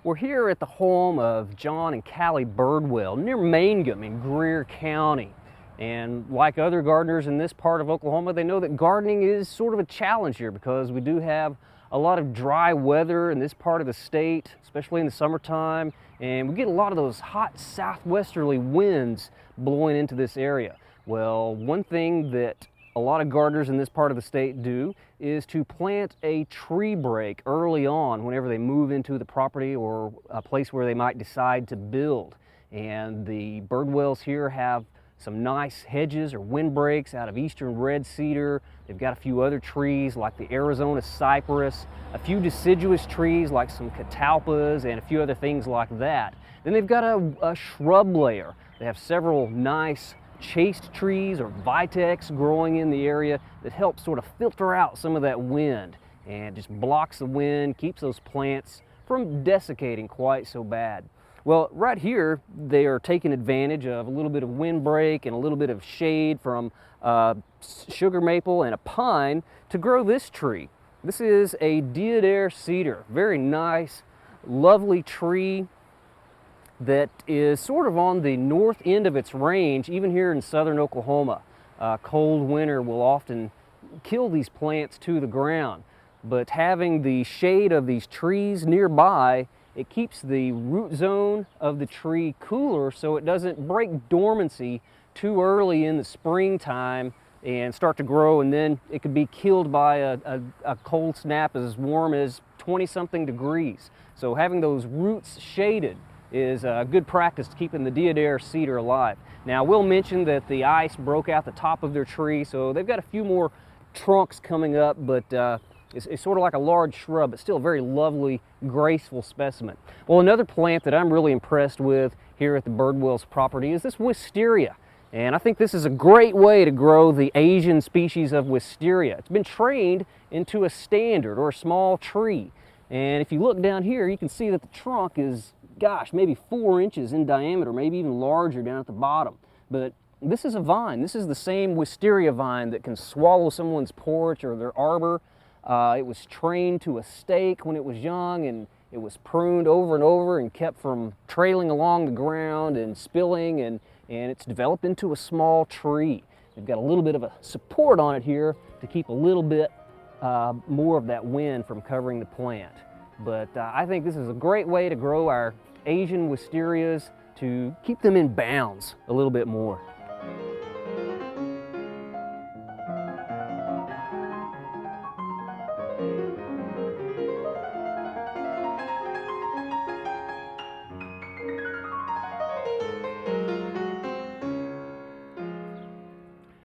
We're here at the home of John and Callie Birdwell near Mangum in Greer County. And like other gardeners in this part of Oklahoma, they know that gardening is sort of a challenge here because we do have a lot of dry weather in this part of the state, especially in the summertime, and we get a lot of those hot southwesterly winds blowing into this area. Well, one thing that a lot of gardeners in this part of the state do is to plant a tree break early on whenever they move into the property or a place where they might decide to build. And the Birdwells here have some nice hedges or windbreaks out of eastern red cedar. They've got a few other trees like the Arizona cypress, a few deciduous trees like some catalpas and a few other things like that. Then they've got a shrub layer. They have several nice chaste trees or vitex growing in the area that help sort of filter out some of that wind and just blocks the wind, keeps those plants from desiccating quite so bad. Well, right here they are taking advantage of a little bit of windbreak and a little bit of shade from sugar maple and a pine to grow this tree. This is a deodar cedar, very nice, lovely tree that is sort of on the north end of its range, even here in southern Oklahoma. Cold winter will often kill these plants to the ground, but having the shade of these trees nearby, it keeps the root zone of the tree cooler so it doesn't break dormancy too early in the springtime and start to grow, and then it could be killed by a cold snap as warm as 20-something degrees. So having those roots shaded is a good practice to keeping the deodar cedar alive. Now, I will mention that the ice broke out the top of their tree, so they've got a few more trunks coming up, but it's sort of like a large shrub, but still a very lovely, graceful specimen. Well, another plant that I'm really impressed with here at the Birdwells property is this wisteria. And I think this is a great way to grow the Asian species of wisteria. It's been trained into a standard or a small tree. And if you look down here, you can see that the trunk is, gosh, maybe 4 inches in diameter, maybe even larger down at the bottom. But this is a vine. This is the same wisteria vine that can swallow someone's porch or their arbor. It was trained to a stake when it was young, and it was pruned over and over and kept from trailing along the ground and spilling, and it's developed into a small tree. They've got a little bit of a support on it here to keep a little bit more of that wind from covering the plant. But I think this is a great way to grow our Asian wisterias to keep them in bounds a little bit more.